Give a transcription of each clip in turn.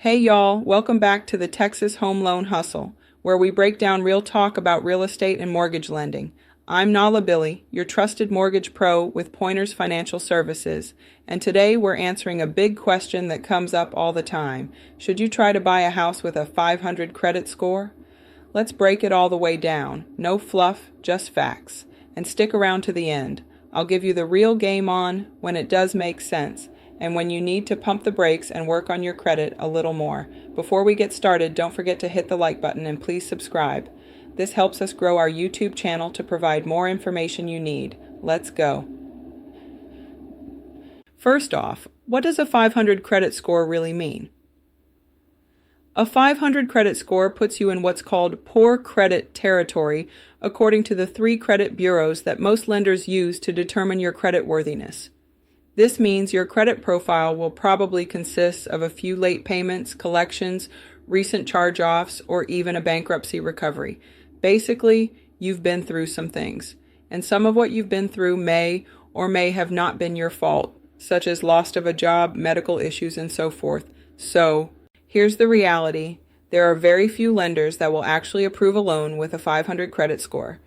Hey y'all, welcome back to the Texas Home Loan Hustle, where we break down real talk about real estate and mortgage lending. I'm Nala Billy, your trusted mortgage pro with Pointers Financial Services, and today we're answering a big question that comes up all the time. Should you try to buy a house with a 500 credit score? Let's break it all the way down. No fluff, just facts. And stick around to the end. I'll give you the real game on when it does make sense, and when you need to pump the brakes and work on your credit a little more. Before we get started, don't forget to hit the like button and please subscribe. This helps us grow our YouTube channel to provide more information you need. Let's go. First off, what does a 500 credit score really mean? A 500 credit score puts you in what's called poor credit territory, according to the 3 credit bureaus that most lenders use to determine your credit worthiness. This means your credit profile will probably consist of a few late payments, collections, recent charge-offs, or even a bankruptcy recovery. Basically, you've been through some things, and some of what you've been through may or may have not been your fault, such as loss of a job, medical issues, and so forth. So, here's the reality. There are very few lenders that will actually approve a loan with a 500 credit score.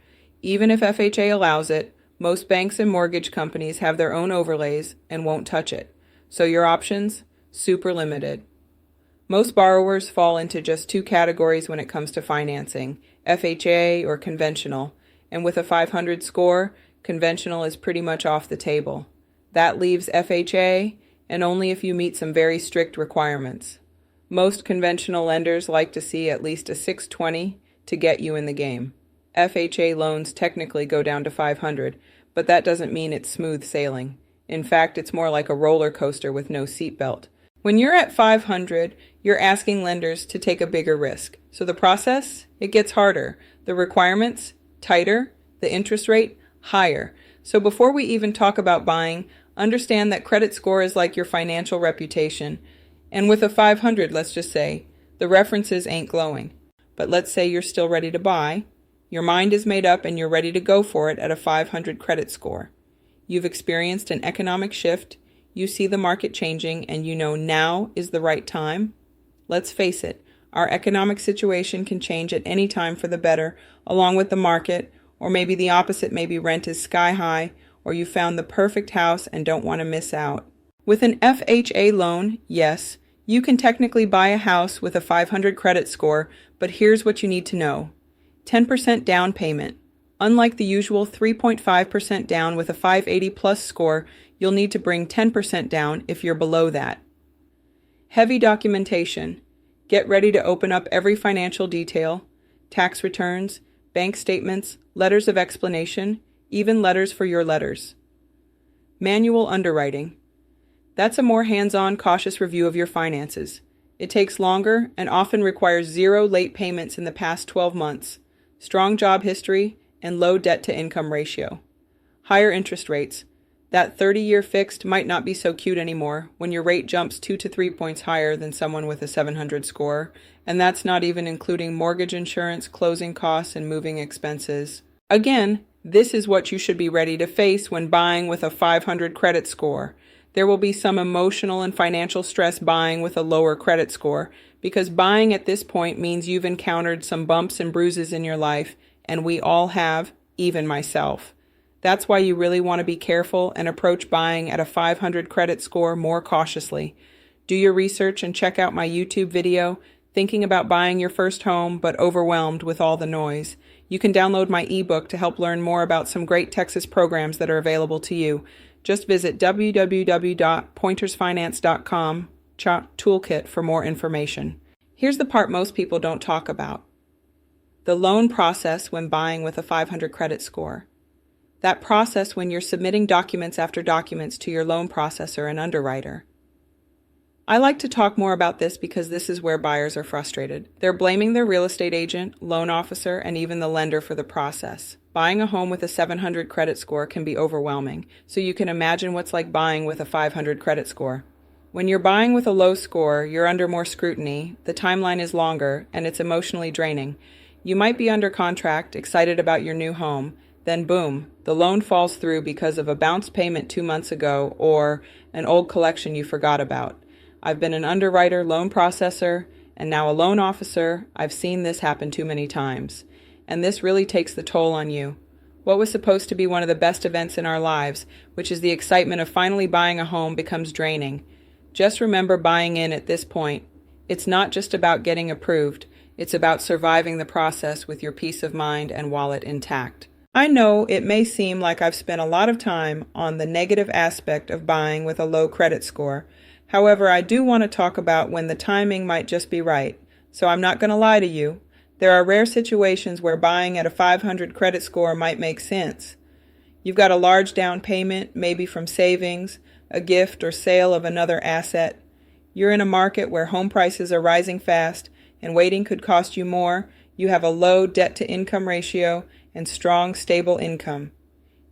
Even if FHA allows it, most banks and mortgage companies have their own overlays and won't touch it. So your options? Super limited. Most borrowers fall into just 2 categories when it comes to financing, FHA or conventional. And with a 500 score, conventional is pretty much off the table. That leaves FHA, and only if you meet some very strict requirements. Most conventional lenders like to see at least a 620 to get you in the game. FHA loans technically go down to 500, but that doesn't mean it's smooth sailing. In fact, it's more like a roller coaster with no seatbelt. When you're at 500, you're asking lenders to take a bigger risk. So the process, it gets harder. The requirements, tighter. The interest rate, higher. So before we even talk about buying, understand that credit score is like your financial reputation. And with a 500, let's just say, the references ain't glowing. But let's say you're still ready to buy. Your mind is made up and you're ready to go for it at a 500 credit score. You've experienced an economic shift, you see the market changing, and you know now is the right time. Let's face it, our economic situation can change at any time for the better, along with the market, or maybe the opposite, maybe rent is sky high, or you found the perfect house and don't want to miss out. With an FHA loan, yes, you can technically buy a house with a 500 credit score, but here's what you need to know. 10% down payment. Unlike the usual 3.5% down with a 580 plus score, you'll need to bring 10% down if you're below that. Heavy documentation. Get ready to open up every financial detail, tax returns, bank statements, letters of explanation, even letters for your letters. Manual underwriting. That's a more hands-on, cautious review of your finances. It takes longer and often requires 0 late payments in the past 12 months. Strong job history, and low debt-to-income ratio. Higher interest rates. That 30-year fixed might not be so cute anymore when your rate jumps 2 to 3 points higher than someone with a 700 score, and that's not even including mortgage insurance, closing costs, and moving expenses. Again, this is what you should be ready to face when buying with a 500 credit score. There will be some emotional and financial stress buying with a lower credit score, because buying at this point means you've encountered some bumps and bruises in your life, and we all have, even myself. That's why you really want to be careful and approach buying at a 500 credit score more cautiously. Do your research and check out my YouTube video, Thinking About Buying Your First Home But Overwhelmed with All the Noise. You can download my ebook to help learn more about some great Texas programs that are available to you. Just visit www.pointersfinance.com toolkit for more information. Here's the part most people don't talk about. The loan process when buying with a 500 credit score. That process when you're submitting documents after documents to your loan processor and underwriter. I like to talk more about this because this is where buyers are frustrated. They're blaming their real estate agent, loan officer, and even the lender for the process. Buying a home with a 700 credit score can be overwhelming, so you can imagine what's like buying with a 500 credit score. When you're buying with a low score, you're under more scrutiny, the timeline is longer, and it's emotionally draining. You might be under contract, excited about your new home, then boom, the loan falls through because of a bounced payment 2 months ago or an old collection you forgot about. I've been an underwriter, loan processor, and now a loan officer. I've seen this happen too many times. And this really takes the toll on you. What was supposed to be one of the best events in our lives, which is the excitement of finally buying a home, becomes draining. Just remember, buying in at this point, it's not just about getting approved, it's about surviving the process with your peace of mind and wallet intact. I know it may seem like I've spent a lot of time on the negative aspect of buying with a low credit score. However, I do want to talk about when the timing might just be right. So I'm not going to lie to you. There are rare situations where buying at a 500 credit score might make sense. You've got a large down payment, maybe from savings, a gift, or sale of another asset. You're in a market where home prices are rising fast and waiting could cost you more. You have a low debt-to-income ratio and strong, stable income.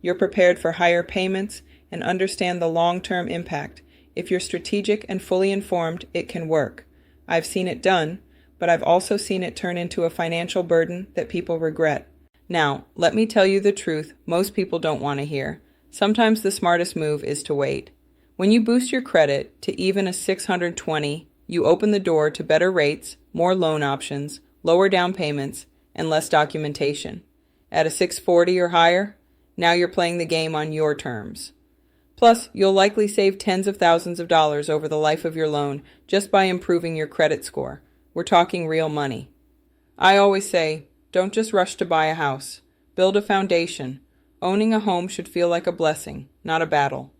You're prepared for higher payments and understand the long-term impact. If you're strategic and fully informed, it can work. I've seen it done, but I've also seen it turn into a financial burden that people regret. Now, let me tell you the truth most people don't want to hear. Sometimes the smartest move is to wait. When you boost your credit to even a 620, you open the door to better rates, more loan options, lower down payments, and less documentation. At a 640 or higher, now you're playing the game on your terms. Plus, you'll likely save tens of thousands of dollars over the life of your loan just by improving your credit score. We're talking real money. I always say, don't just rush to buy a house. Build a foundation. Owning a home should feel like a blessing, not a battle.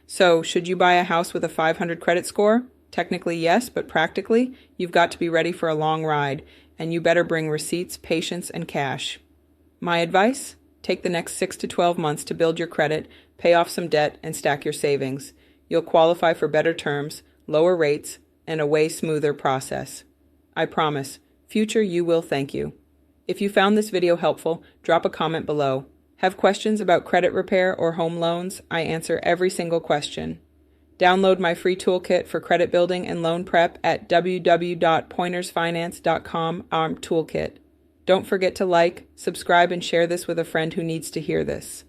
So, should you buy a house with a 500 credit score? Technically, yes, but practically, you've got to be ready for a long ride, and you better bring receipts, patience, and cash. My advice? Take the next 6 to 12 months to build your credit, pay off some debt, and stack your savings. You'll qualify for better terms, lower rates, and a way smoother process. I promise, future you will thank you. If you found this video helpful, drop a comment below. Have questions about credit repair or home loans? I answer every single question. Download my free toolkit for credit building and loan prep at www.pointersfinance.com/toolkit. Don't forget to like, subscribe, and share this with a friend who needs to hear this.